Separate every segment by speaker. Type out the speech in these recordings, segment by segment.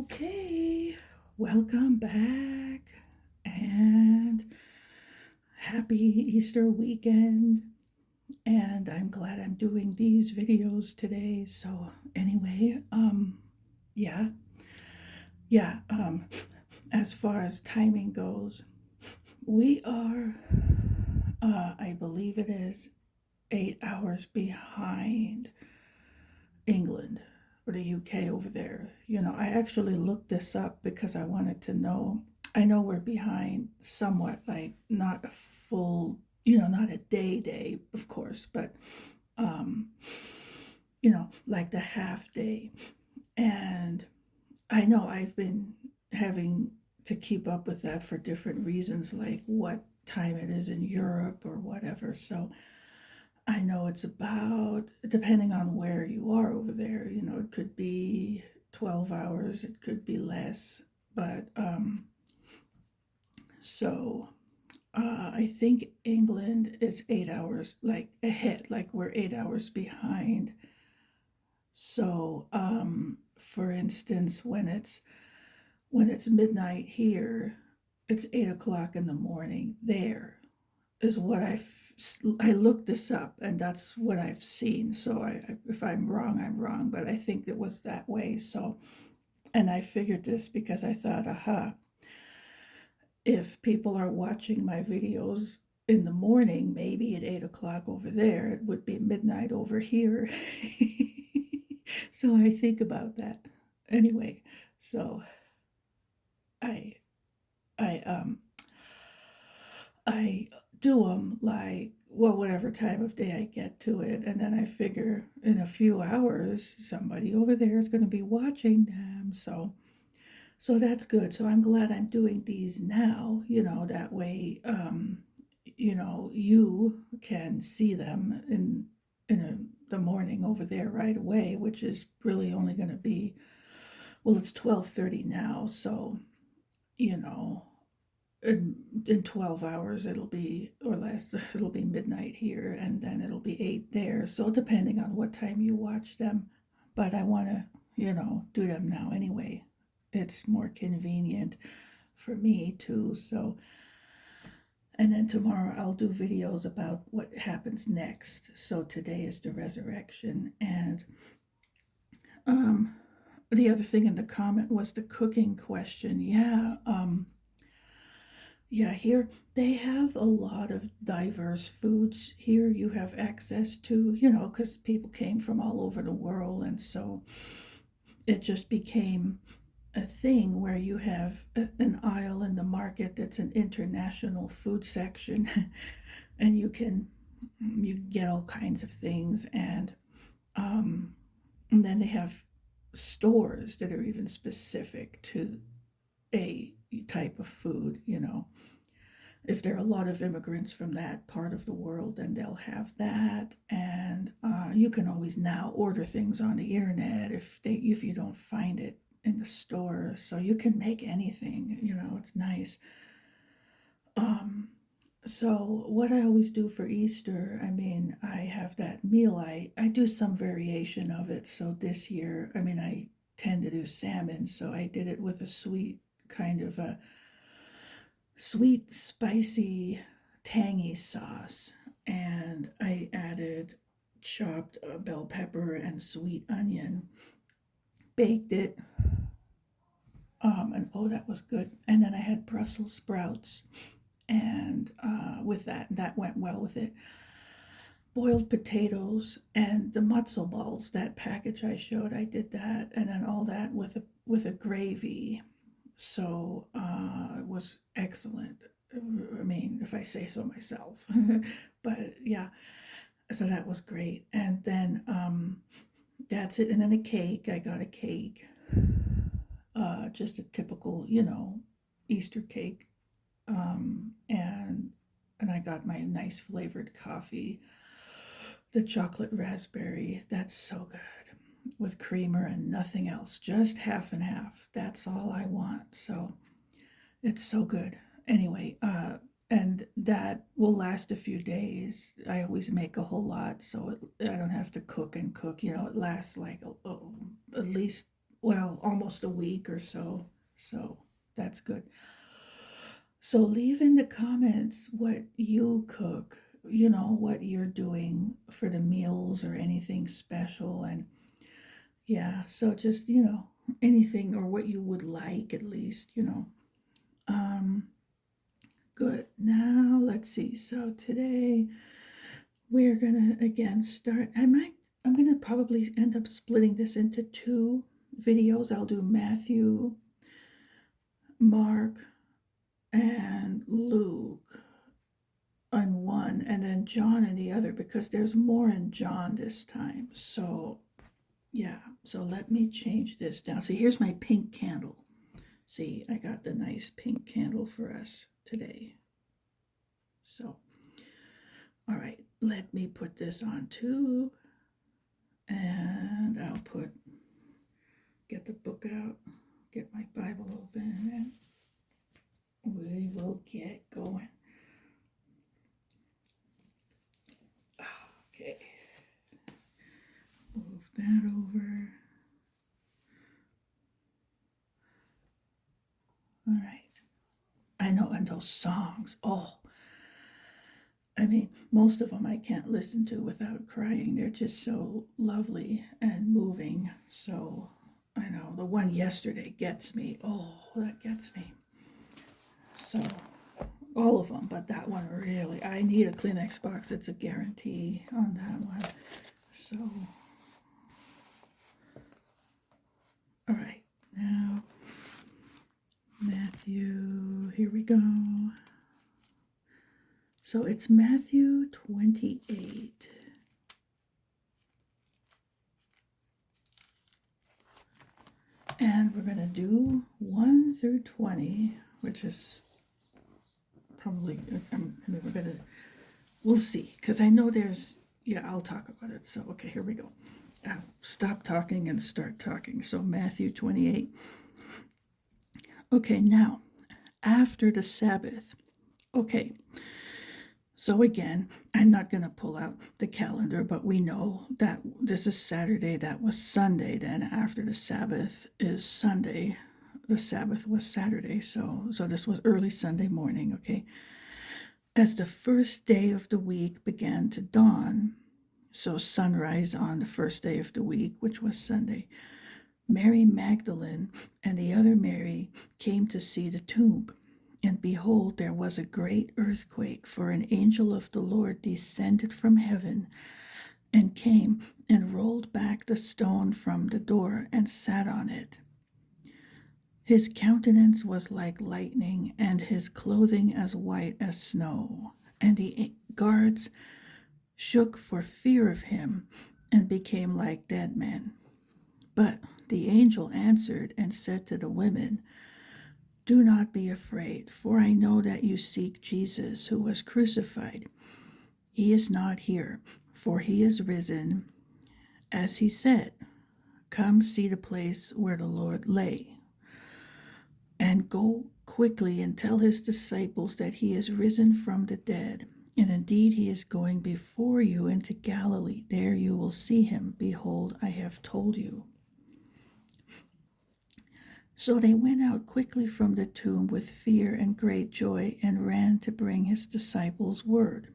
Speaker 1: Okay, welcome back and happy Easter weekend. And I'm glad I'm doing these videos today. So, anyway, yeah, yeah, as far as timing goes, we are, I believe it is 8 hours behind England or the UK over there. I actually looked this up because I wanted to know. I know we're behind somewhat, like not a full, not a day, of course, but, um, like the half day. And I know I've been having to keep up with that for different reasons, like what time it is in Europe or whatever. So I know it's about, depending on where you are over there, it could be 12 hours, it could be less. But so I think England is 8 hours like ahead, like we're 8 hours behind. So, for instance, when it's midnight here, it's 8 o'clock in the morning there. Is what I looked this up and that's what I've seen. So if I'm wrong, I'm wrong, but I think it was that way. So, and I figured this because I thought, aha, if people are watching my videos in the morning, maybe at 8 o'clock over there, it would be midnight over here. So I think about that. Anyway, so I I I do them like, well, whatever time of day I get to it. And then I figure in a few hours, somebody over there is going to be watching them. So that's good. So I'm glad I'm doing these now, that way, you can see them the morning over there right away, which is really only going to be, well, it's 12:30 now. So, you know, in 12 hours it'll be, or less, it'll be midnight here and then it'll be 8 there, so depending on what time you watch them. But I want to, do them now anyway. It's more convenient for me too. So, and then tomorrow I'll do videos about what happens next. So today is the resurrection. And um the other thing in the comment was the cooking question. Yeah, here they have a lot of diverse foods. Here you have access to, because people came from all over the world. And so it just became a thing where you have an aisle in the market that's an international food section. And you get all kinds of things. And then they have stores that are even specific to a type of food. If there are a lot of immigrants from that part of the world, then they'll have that. And you can always now order things on the internet if you don't find it in the store. So you can make anything. It's nice. Um, so what I always do for Easter, I mean, I have that meal. I do some variation of it. So this year, I mean, I tend to do salmon, so I did it with a sweet kind of a sweet, spicy, tangy sauce. And I added chopped bell pepper and sweet onion, baked it, and oh, that was good. And then I had Brussels sprouts, and with that went well with it. Boiled potatoes and the matzo balls, that package I showed, I did that, and then all that with a gravy. So it was excellent. I mean, if I say so myself. But yeah, so that was great. And then that's it. And then a cake. I got a cake, just a typical, Easter cake. And I got my nice flavored coffee, the chocolate raspberry. That's so good with creamer and nothing else, just half and half. That's all I want. So it's so good. Anyway, and that will last a few days. I always make a whole lot, so I don't have to cook and cook. It lasts like at least well, almost a week or so. So that's good. So leave in the comments what you cook, what you're doing for the meals or anything special. And yeah, so just, anything or what you would like at least. Um, Good. Now let's see. So today we're gonna again start. I'm gonna probably end up splitting this into two videos. I'll do Matthew, Mark, and Luke on one, and then John in the other, because there's more in John this time. So yeah, so let me change this down. See, here's my pink candle. See, I got the nice pink candle for us today. So, all right, let me put this on too. And I'll get the book out, get my Bible open, and we will get going. Okay, move that over. All right. I know, and those songs, oh, I mean, most of them I can't listen to without crying. They're just so lovely and moving. So I know the one yesterday gets me. Oh, that gets me. So all of them, but that one really, I need a Kleenex box. It's a guarantee on that one. So, all right, now Matthew, here we go. So it's Matthew 28. And we're going to do 1 through 20, which is probably, we'll see, because I know I'll talk about it. So, okay, here we go. I'll stop talking and start talking. So, Matthew 28. Okay, now, after the Sabbath. Okay, so again, I'm not going to pull out the calendar, but we know that this is Saturday. That was Sunday. Then after the Sabbath is Sunday. The Sabbath was Saturday. So this was early Sunday morning, okay? As the first day of the week began to dawn, so sunrise on the first day of the week, which was Sunday, Mary Magdalene and the other Mary came to see the tomb. And behold, there was a great earthquake, for an angel of the Lord descended from heaven and came and rolled back the stone from the door and sat on it. His countenance was like lightning, and his clothing as white as snow. And the guards shook for fear of him and became like dead men. But the angel answered and said to the women, "Do not be afraid, for I know that you seek Jesus, who was crucified. He is not here, for he is risen, as he said. Come see the place where the Lord lay, and go quickly and tell his disciples that he is risen from the dead. And indeed he is going before you into Galilee. There you will see him. Behold, I have told you." So they went out quickly from the tomb with fear and great joy, and ran to bring his disciples word.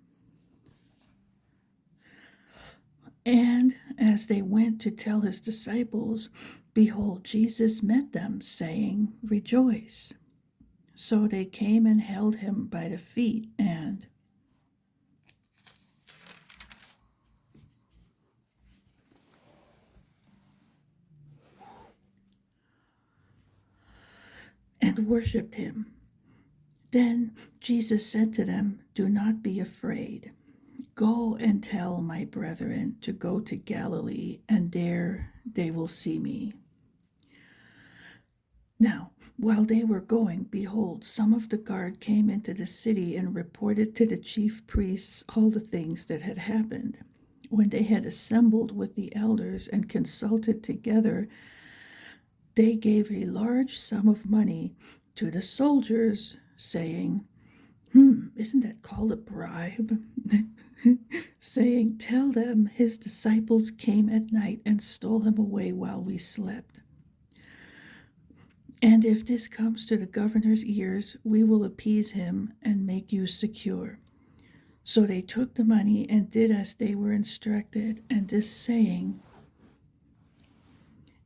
Speaker 1: And as they went to tell his disciples, behold, Jesus met them, saying, "Rejoice." So they came and held him by the feet and worshipped him. Then Jesus said to them, "Do not be afraid. Go and tell my brethren to go to Galilee, and there they will see me." Now, while they were going, behold, some of the guard came into the city and reported to the chief priests all the things that had happened. When they had assembled with the elders and consulted together, they gave a large sum of money to the soldiers, saying, isn't that called a bribe? Saying, "Tell them his disciples came at night and stole him away while we slept." And if this comes to the governor's ears, we will appease him and make you secure. So they took the money and did as they were instructed, and this saying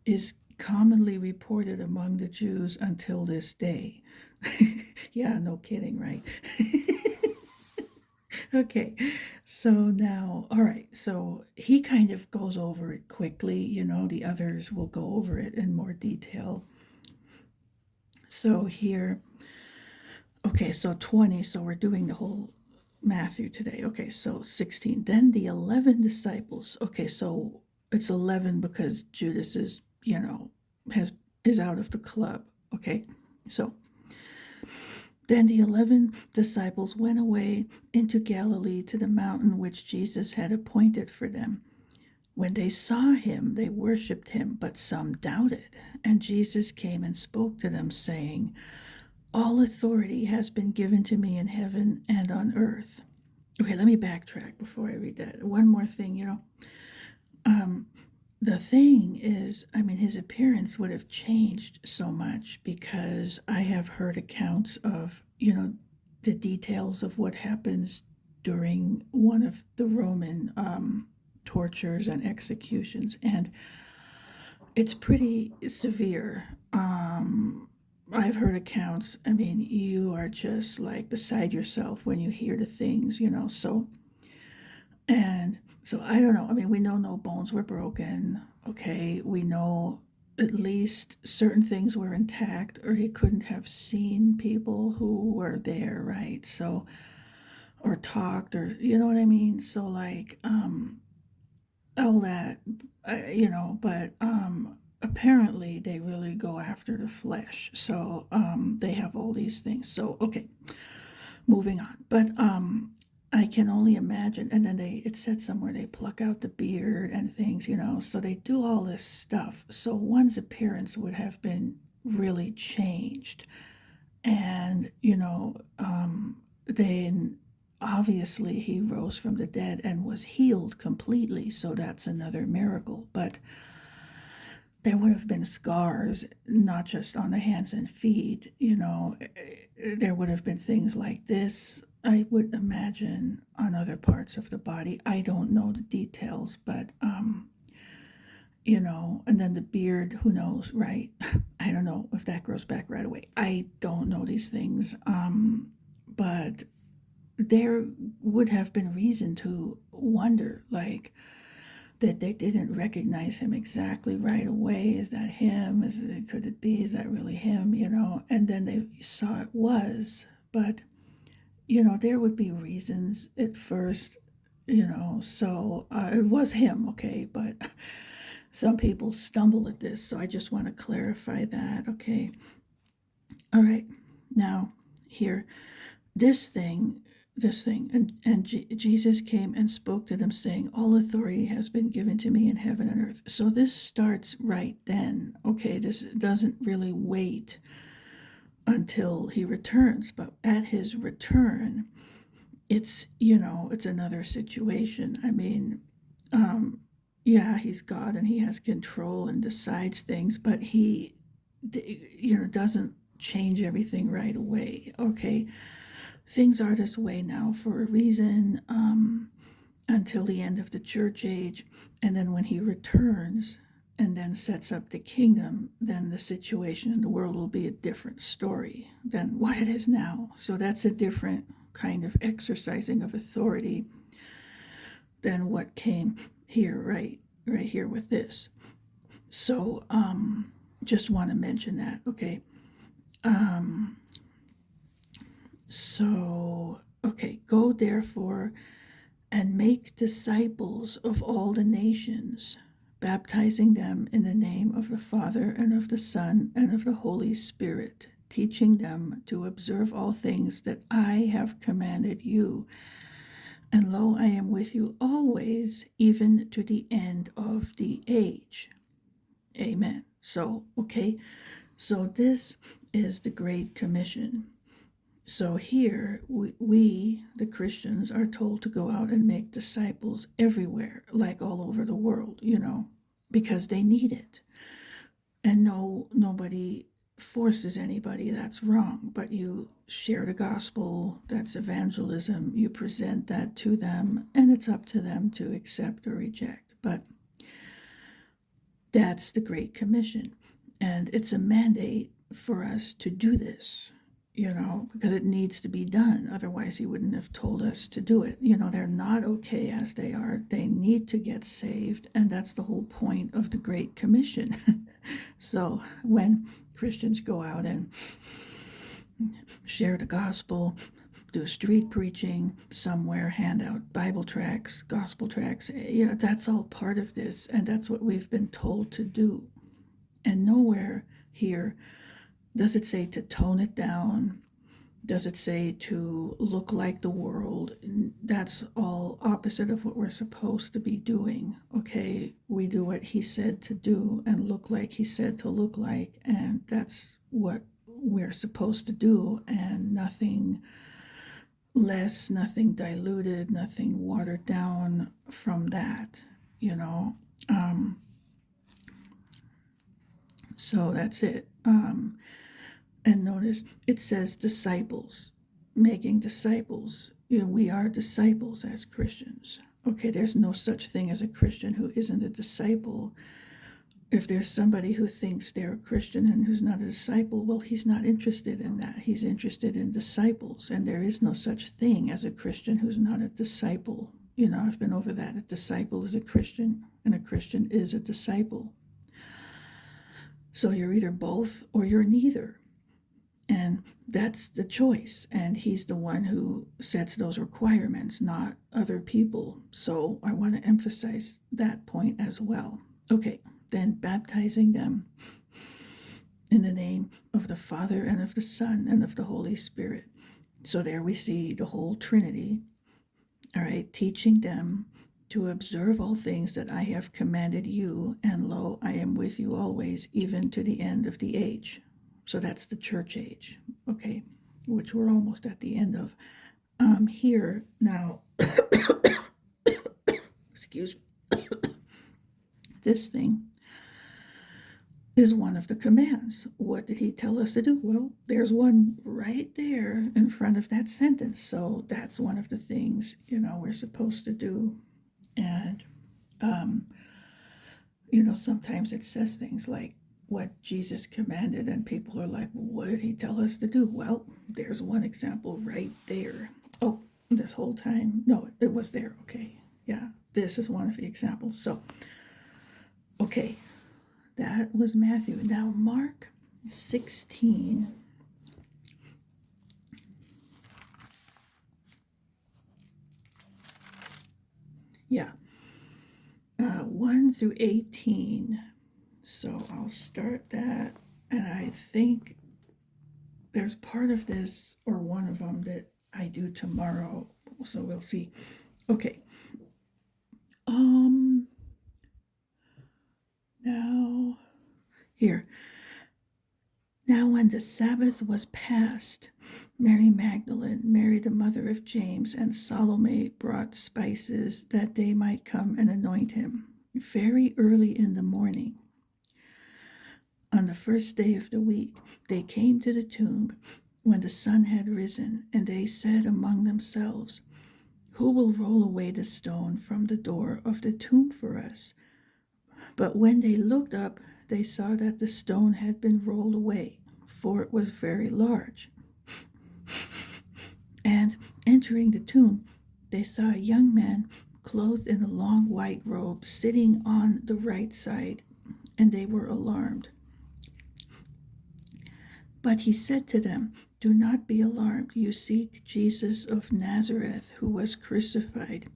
Speaker 1: is commonly reported among the Jews until this day. Yeah, no kidding, right? Okay, so now, all right, so he kind of goes over it quickly, the others will go over it in more detail. So here, okay, so 20, so we're doing the whole Matthew today. Okay, so 16. Then the 11 disciples. Okay, so it's 11 because Judas is, is out of the club. Okay, so then the 11 disciples went away into Galilee to the mountain which Jesus had appointed for them. When they saw him, they worshipped him, but some doubted. And Jesus came and spoke to them, saying, all authority has been given to me in heaven and on earth. Okay, let me backtrack before I read that. One more thing, the thing is, his appearance would have changed so much because I have heard accounts of, the details of what happens during one of the Roman tortures and executions, and it's pretty severe. I've heard accounts. You are just like beside yourself when you hear the things, So, and so I don't know. We know no bones were broken. Okay. We know at least certain things were intact, or he couldn't have seen people who were there, right? So, or talked, or, you know what I mean? So, like, all that, but, apparently they really go after the flesh. So they have all these things. So okay, moving on. But I can only imagine. And then it said somewhere they pluck out the beard and things, So they do all this stuff. So one's appearance would have been really changed. And then obviously he rose from the dead and was healed completely. So that's another miracle. But there would have been scars, not just on the hands and feet, there would have been things like this, I would imagine, on other parts of the body. I don't know the details, but, and then the beard, who knows, right? I don't know if that grows back right away. I don't know these things, but there would have been reason to wonder, like, that they didn't recognize him exactly right away. Is that him? Could it be? Is that really him? And then they saw it was, but there would be reasons at first, So it was him, okay, but some people stumble at this, so I just want to clarify that, okay. All right, now here, this thing, and Jesus came and spoke to them, saying, all authority has been given to me in heaven and earth. So this starts right then, okay. This doesn't really wait until he returns, but at his return, it's another situation. Yeah, he's God and he has control and decides things, but he doesn't change everything right away, okay. Things are this way now for a reason, until the end of the church age. And then when he returns and then sets up the kingdom, then the situation in the world will be a different story than what it is now. So that's a different kind of exercising of authority than what came here, right here with this. So just want to mention that, okay. So, okay, go therefore and make disciples of all the nations, baptizing them in the name of the Father and of the Son and of the Holy Spirit, teaching them to observe all things that I have commanded you. And lo, I am with you always, even to the end of the age. Amen. So, okay, so this is the Great Commission. So here, we, the Christians, are told to go out and make disciples everywhere, like all over the world, because they need it. And nobody forces anybody, that's wrong. But you share the gospel, that's evangelism. You present that to them, and it's up to them to accept or reject. But that's the Great Commission. And it's a mandate for us to do this, because it needs to be done. Otherwise, he wouldn't have told us to do it. They're not okay as they are. They need to get saved. And that's the whole point of the Great Commission. So when Christians go out and share the gospel, do street preaching somewhere, hand out Bible tracts, gospel tracts, that's all part of this. And that's what we've been told to do. And nowhere here does it say to tone it down. Does it say to look like the world? That's all opposite of what we're supposed to be doing. Okay, we do what he said to do and look like he said to look like, and that's what we're supposed to do, and nothing less, nothing diluted, nothing watered down from that, So that's it. And notice it says disciples, making disciples. We are disciples as Christians. Okay, there's no such thing as a Christian who isn't a disciple. If there's somebody who thinks they're a Christian and who's not a disciple, well, he's not interested in that. He's interested in disciples. And there is no such thing as a Christian who's not a disciple. I've been over that. A disciple is a Christian, and a Christian is a disciple. So you're either both or you're neither. And that's the choice. And he's the one who sets those requirements, not other people. So I want to emphasize that point as well. Okay, then baptizing them in the name of the Father and of the Son and of the Holy Spirit. So there we see the whole Trinity. All right, teaching them to observe all things that I have commanded you, and lo, I am with you always, even to the end of the age. So that's the church age, okay, which we're almost at the end of. Here now, excuse me, this thing is one of the commands. What did he tell us to do? Well, there's one right there in front of that sentence. So that's one of the things, we're supposed to do. And, sometimes it says things like what Jesus commanded, and people are like, what did he tell us to do? Well, there's one example right there. Oh, this whole time. No, it was there. Okay. Yeah, this is one of the examples. So, okay, that was Matthew. Now, Mark 16. Yeah. 1 through 18. So I'll start that. And I think there's part of this, or one of them, that I do tomorrow. So we'll see. Okay. Now, here. Now when the Sabbath was past, Mary Magdalene, Mary the mother of James, and Salome brought spices that they might come and anoint him very early in the morning. On the first day of the week, they came to the tomb when the sun had risen, and they said among themselves, who will roll away the stone from the door of the tomb for us? But when they looked up, they saw that the stone had been rolled away, for it was very large. And entering the tomb, they saw a young man clothed in a long white robe sitting on the right side, and they were alarmed. But he said to them, do not be alarmed. You seek Jesus of Nazareth, who was crucified.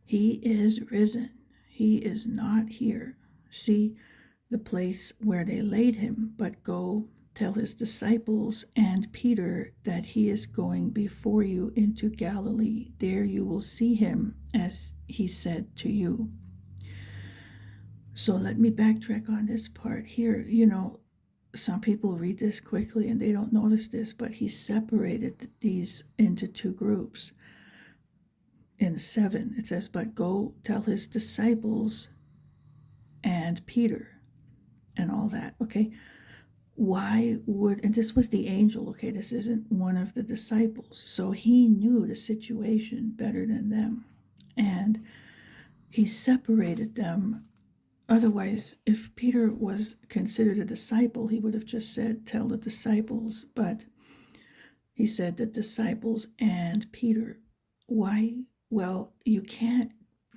Speaker 1: He is risen. He is not here. See the place where they laid him, but go tell his disciples and Peter that he is going before you into Galilee. There you will see him, as he said to you. So let me backtrack on this part here. Some people read this quickly and they don't notice this, but he separated these into two groups. In 7, it says, but go tell his disciples and Peter and all that. Okay, why would, and this was the angel, okay, this isn't one of the disciples, so he knew the situation better than them, and he separated them. Otherwise, if Peter was considered a disciple, he would have just said, tell the disciples, but he said the disciples and Peter. Why? Well, you can't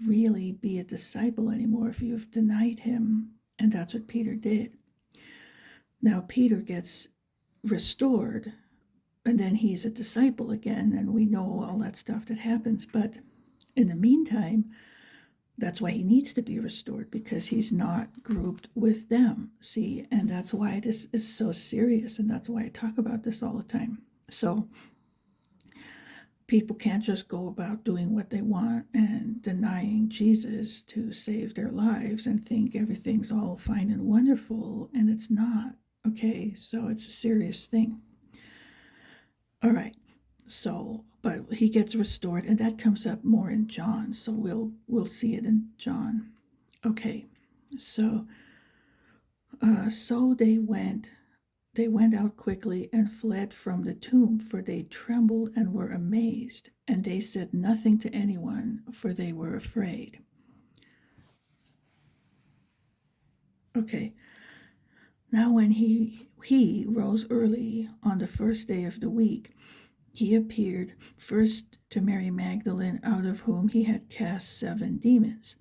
Speaker 1: really be a disciple anymore if you've denied him, and that's what Peter did. Now Peter gets restored, and then he's a disciple again, and we know all that stuff that happens. But in the meantime, that's why he needs to be restored, because he's not grouped with them. See, and that's why this is so serious, and that's why I talk about this all the time. So people can't just go about doing what they want and denying Jesus to save their lives and think everything's all fine and wonderful, and it's not. Okay, so it's a serious thing. All right, so but he gets restored, and that comes up more in John, so we'll see it in John. Okay, so so they went out quickly and fled from the tomb, for they trembled and were amazed, and they said nothing to anyone, for they were afraid. Okay, now when he rose early on the first day of the week, he appeared first to Mary Magdalene, out of whom he had cast 7 demons.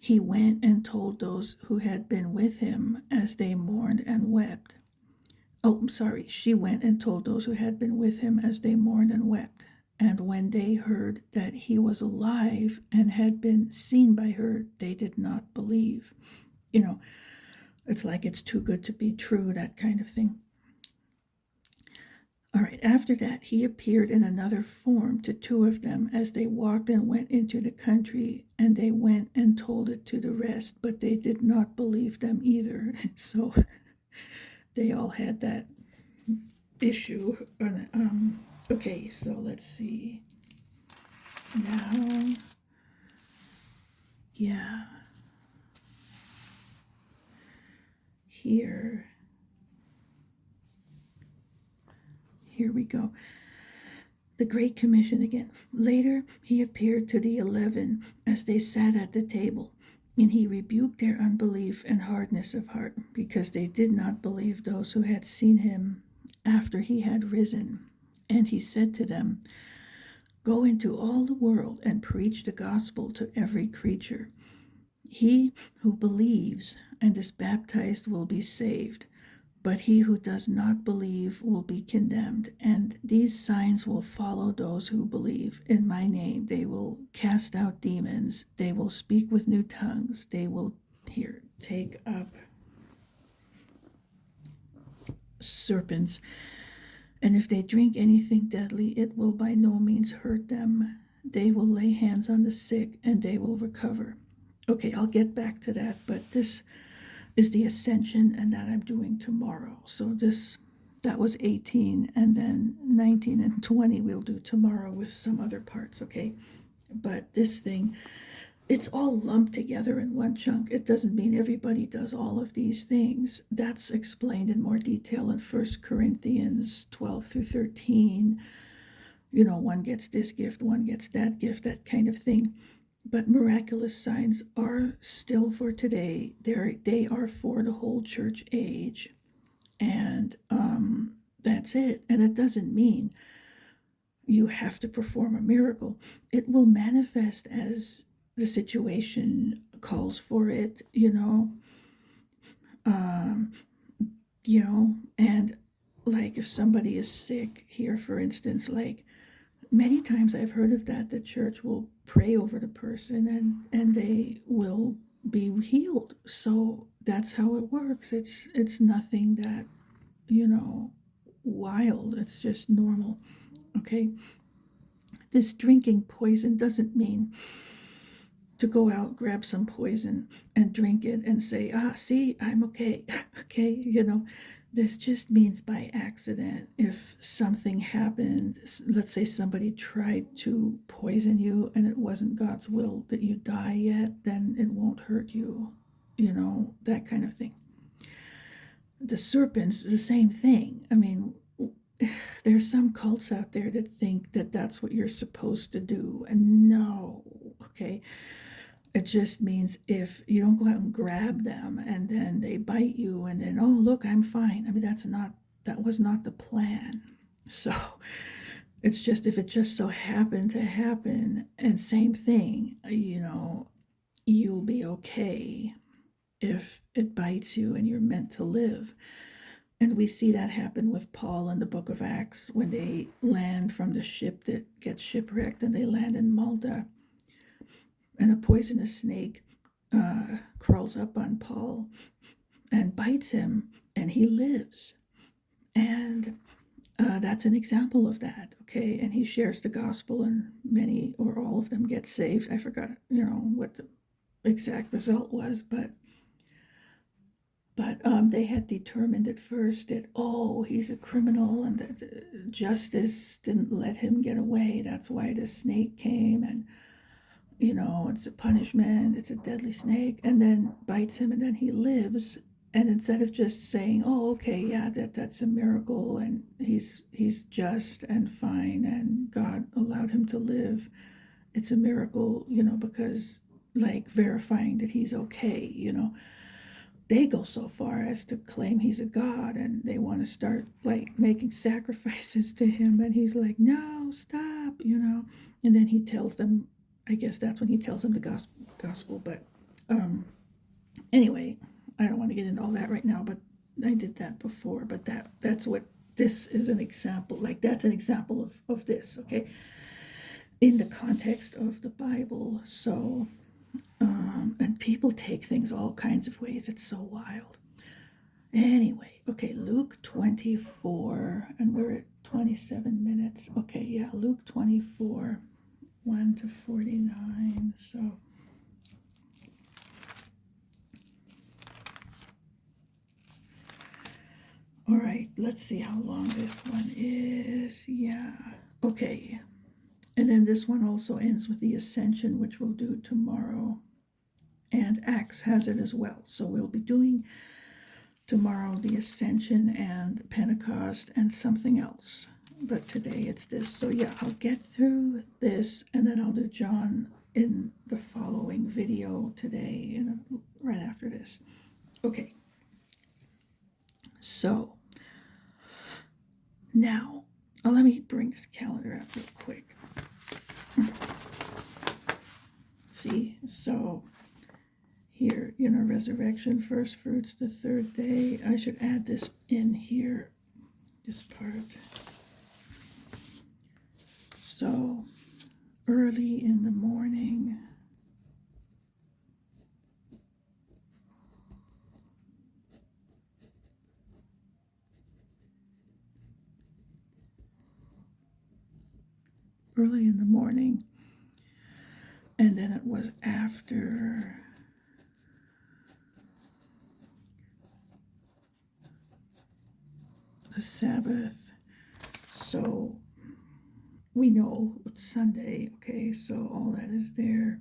Speaker 1: He went and told those who had been with him as they mourned and wept. Oh, I'm sorry. She went and told those who had been with him as they mourned and wept. And when they heard that he was alive and had been seen by her, they did not believe. You know, it's like it's too good to be true, that kind of thing. All right, after that, he appeared in another form to 2 of them as they walked and went into the country, and they went and told it to the rest, but they did not believe them either. So they all had that issue. Okay, so let's see. Now, yeah. Here we go. The Great Commission again. Later, he appeared to the 11 as they sat at the table, and he rebuked their unbelief and hardness of heart, because they did not believe those who had seen him after he had risen. And he said to them, "Go into all the world and preach the gospel to every creature. He who believes and is baptized will be saved, but he who does not believe will be condemned. And these signs will follow those who believe. In my name they will cast out demons. They will speak with new tongues. They will take up serpents. And if they drink anything deadly, it will by no means hurt them. They will lay hands on the sick, and they will recover." Okay, I'll get back to that, but this is the ascension, and that I'm doing tomorrow. So that was 18, and then 19 and 20 we'll do tomorrow with some other parts, okay? But this thing, it's all lumped together in one chunk. It doesn't mean everybody does all of these things. That's explained in more detail in 1 Corinthians 12 through 13. One gets this gift, one gets that gift, that kind of thing. But miraculous signs are still for today. They are for the whole church age. And that's it. And it doesn't mean you have to perform a miracle. It will manifest as the situation calls for it, and like if somebody is sick here, for instance, like many times I've heard of that, the church will pray over the person and they will be healed. So that's how it works. It's nothing that, wild. It's just normal. Okay. This drinking poison doesn't mean to go out, grab some poison and drink it and say, see, I'm okay. Okay. This just means by accident. If something happened, let's say somebody tried to poison you and it wasn't God's will that you die yet, then it won't hurt you, that kind of thing. The serpents, the same thing. I mean, there's some cults out there that think that that's what you're supposed to do. And no, okay? It just means if you don't go out and grab them and then they bite you and then, oh, look, I'm fine. I mean, that was not the plan. So it's just if it just so happened to happen, and same thing, you'll be okay if it bites you and you're meant to live. And we see that happen with Paul in the book of Acts when they land from the ship that gets shipwrecked and they land in Malta. And a poisonous snake crawls up on Paul and bites him, and he lives. And that's an example of that, okay? And he shares the gospel, and many or all of them get saved. I forgot, what the exact result was, but they had determined at first that, oh, he's a criminal and that justice didn't let him get away. That's why the snake came, and it's a punishment, it's a deadly snake, and then bites him, and then he lives. And instead of just saying, oh, okay, yeah, that's a miracle, and he's just and fine, and God allowed him to live, it's a miracle, because like verifying that he's okay, they go so far as to claim he's a god, and they want to start like making sacrifices to him, and he's like, no, stop, and then he tells them, I guess that's when he tells them the gospel. But anyway, I don't want to get into all that right now, but I did that before. But that's what this is an example. Like, that's an example of this, okay? In the context of the Bible. So, and people take things all kinds of ways. It's so wild. Anyway, okay, Luke 24, and we're at 27 minutes. Okay, yeah, Luke 24. 1 to 49. So, all right, let's see how long this one is. Yeah, okay. And then this one also ends with the Ascension, which we'll do tomorrow. And Acts has it as well. So we'll be doing tomorrow the Ascension and Pentecost and something else. But today it's this. So yeah, I'll get through this, and then I'll do John in the following video today, right after this. Okay. So now, let me bring this calendar out real quick. See, so here, resurrection, first fruits, the third day. I should add this in here, this part. So, early in the morning, and then it was after the Sabbath. So we know it's Sunday, okay, so all that is there.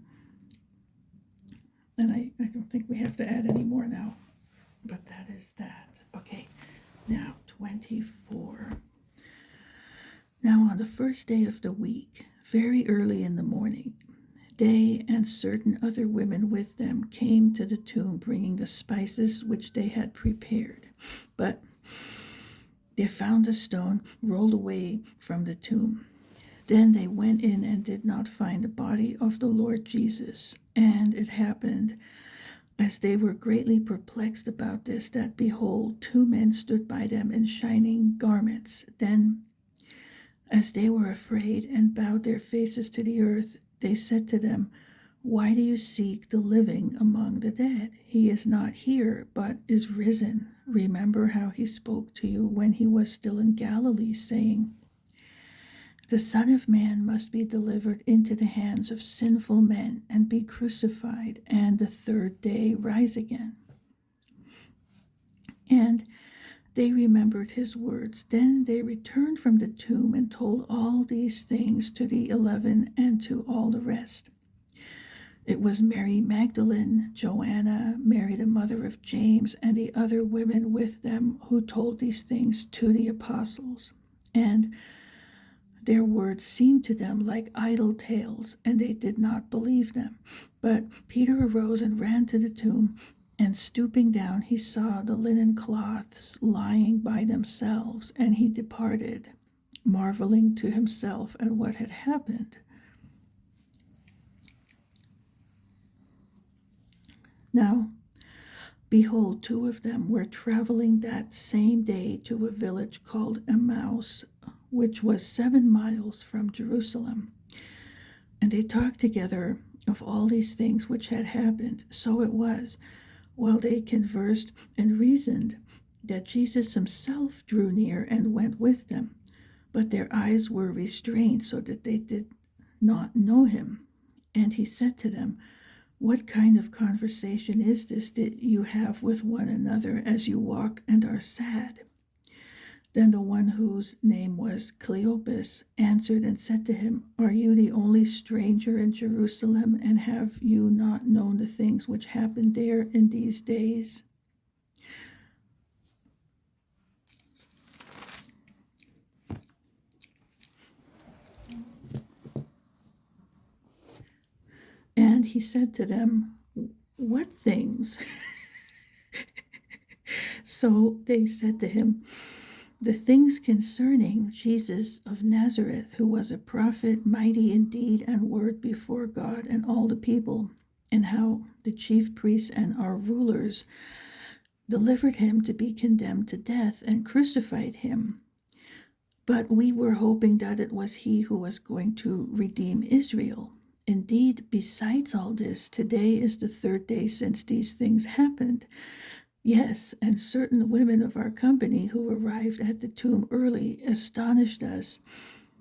Speaker 1: And I don't think we have to add any more now, but that is that. Okay, now 24. Now on the first day of the week, very early in the morning, they and certain other women with them came to the tomb, bringing the spices which they had prepared. But they found the stone rolled away from the tomb. Then they went in and did not find the body of the Lord Jesus. And it happened, as they were greatly perplexed about this, that behold, 2 men stood by them in shining garments. Then, as they were afraid and bowed their faces to the earth, they said to them, why do you seek the living among the dead? He is not here, but is risen. Remember how he spoke to you when he was still in Galilee, saying, the Son of Man must be delivered into the hands of sinful men and be crucified, and the third day rise again. And they remembered his words. Then they returned from the tomb and told all these things to the 11 and to all the rest. It was Mary Magdalene, Joanna, Mary the mother of James, and the other women with them who told these things to the apostles. And their words seemed to them like idle tales, and they did not believe them. But Peter arose and ran to the tomb, and stooping down, he saw the linen cloths lying by themselves, and he departed, marveling to himself at what had happened. Now, behold, two of them were traveling that same day to a village called Emmaus, which was 7 miles from Jerusalem. And they talked together of all these things which had happened. So it was, while they conversed and reasoned, that Jesus himself drew near and went with them. But their eyes were restrained so that they did not know him. And he said to them, "What kind of conversation is this that you have with one another as you walk and are sad?" Then the one whose name was Cleopas answered and said to him, "Are you the only stranger in Jerusalem, and have you not known the things which happened there in these days?" And he said to them, "What things?" So they said to him, "The things concerning Jesus of Nazareth, who was a prophet, mighty in deed and word before God and all the people, and how the chief priests and our rulers delivered him to be condemned to death and crucified him. But we were hoping that it was he who was going to redeem Israel. Indeed, besides all this, today is the 3rd day since these things happened. Yes, and certain women of our company who arrived at the tomb early astonished us.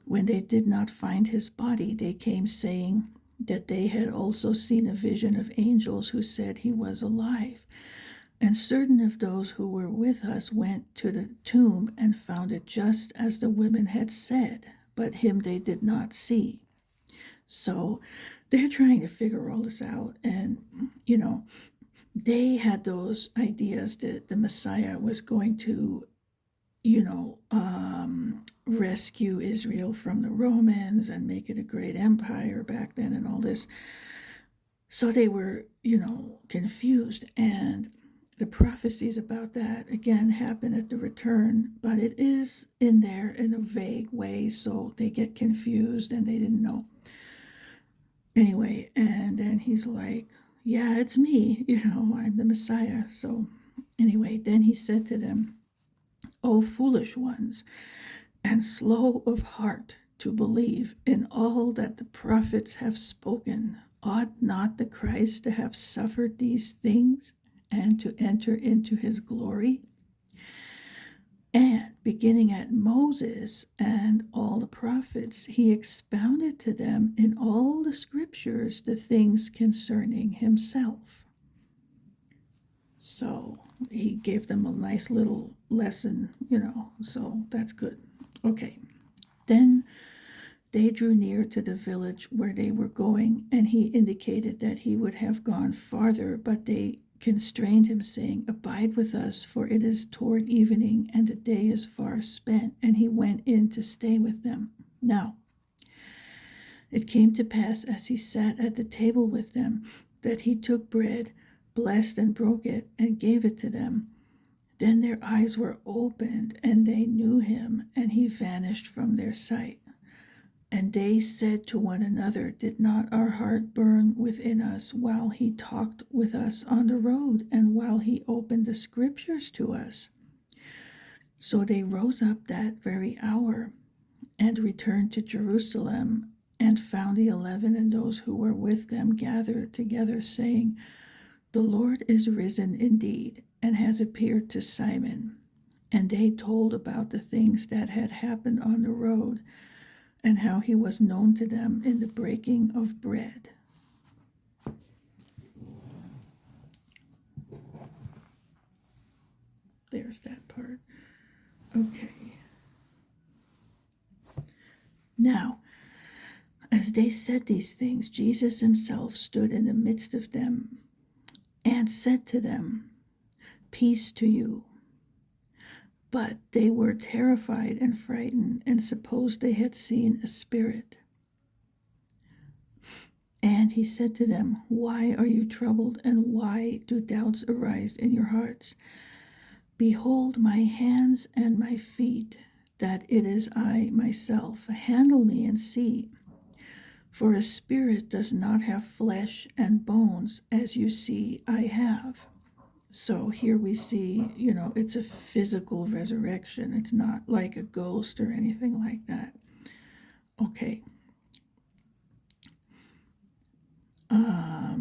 Speaker 1: When they did not find his body, they came saying that they had also seen a vision of angels who said he was alive. And certain of those who were with us went to the tomb and found it just as the women had said, but him they did not see." So they're trying to figure all this out. And, they had those ideas that the Messiah was going to, rescue Israel from the Romans and make it a great empire back then and all this. So they were, confused. And the prophecies about that, again, happen at the return, but it is in there in a vague way, so they get confused and they didn't know. Anyway, and then he's like, "Yeah, it's me, I'm the Messiah." So anyway, then he said to them, "O foolish ones, and slow of heart to believe in all that the prophets have spoken. Ought not the Christ to have suffered these things and to enter into his glory?" And beginning at Moses and all the prophets, he expounded to them in all the scriptures the things concerning himself. So he gave them a nice little lesson, so that's good. Okay. Then they drew near to the village where they were going, and he indicated that he would have gone farther, but they constrained him, saying, "Abide with us, for it is toward evening, and the day is far spent." And he went in to stay with them. Now, it came to pass, as he sat at the table with them, that he took bread, blessed and broke it, and gave it to them. Then their eyes were opened, and they knew him, and he vanished from their sight. And they said to one another, "Did not our heart burn within us while he talked with us on the road, and while he opened the scriptures to us?" So they rose up that very hour and returned to Jerusalem, and found the 11 and those who were with them gathered together, saying, "The Lord is risen indeed, and has appeared to Simon." And they told about the things that had happened on the road, and how he was known to them in the breaking of bread. There's that part. Okay. Now, As they said these things, Jesus himself stood in the midst of them and said to them, "Peace to you." But they were terrified and frightened and supposed they had seen a spirit. And he said to them, "Why are you troubled, and why do doubts arise in your hearts? Behold my hands and my feet, that it is I myself. Handle me and see. For a spirit does not have flesh and bones, as you see I have." So here we see, it's a physical resurrection. It's not like a ghost or anything like that. Okay.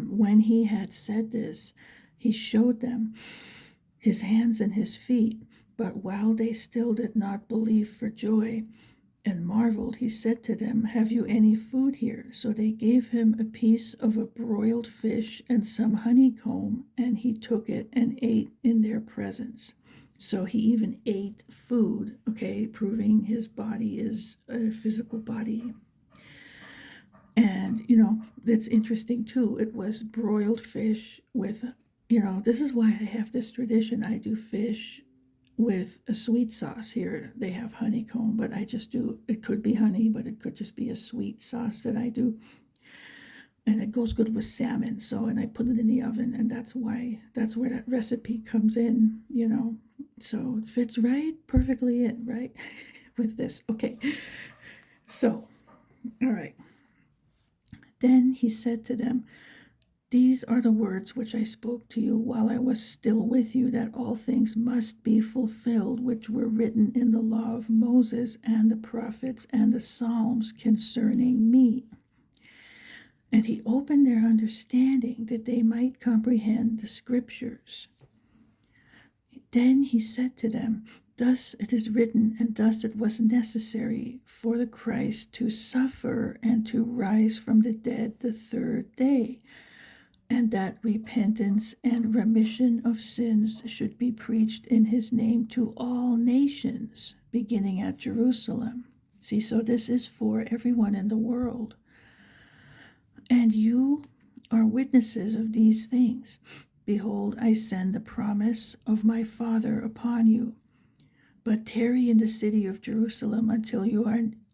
Speaker 1: When he had said this, he showed them his hands and his feet. But while they still did not believe for joy and marveled, he said to them, "Have you any food here?" So they gave him a piece of a broiled fish and some honeycomb, and he took it and ate in their presence. So he even ate food, okay, proving his body is a physical body. And, that's interesting too. It was broiled fish with, this is why I have this tradition. I do fish with a sweet sauce. Here they have honeycomb, but I just do, it could be honey, but it could just be a sweet sauce that I do. And it goes good with salmon. So, and I put it in the oven, and that's where that recipe comes in, So it fits right perfectly in, right? With this. Okay. So, all right. Then he said to them, "These are the words which I spoke to you while I was still with you, that all things must be fulfilled which were written in the law of Moses and the prophets and the Psalms concerning me." And he opened their understanding that they might comprehend the scriptures. Then he said to them, "Thus it is written, and thus it was necessary for the Christ to suffer and to rise from the dead the third day, and that repentance and remission of sins should be preached in his name to all nations, beginning at Jerusalem." See, so this is for everyone in the world. "And you are witnesses of these things. Behold, I send the promise of my Father upon you. But tarry in the city of Jerusalem until you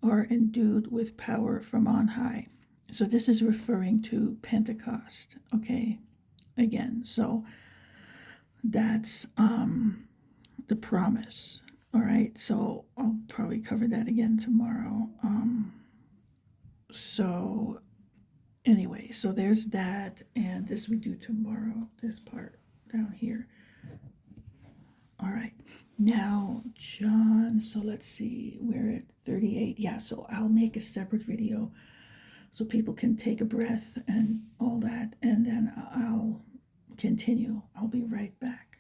Speaker 1: are endued with power from on high." So this is referring to Pentecost, okay? Again, so that's the promise. All right, so I'll probably cover that again tomorrow. So anyway, so there's that, and this we do tomorrow, this part down here. All right, now John, so let's see, we're at 38. Yeah, so I'll make a separate video so people can take a breath and all that, and then I'll continue. I'll be right back.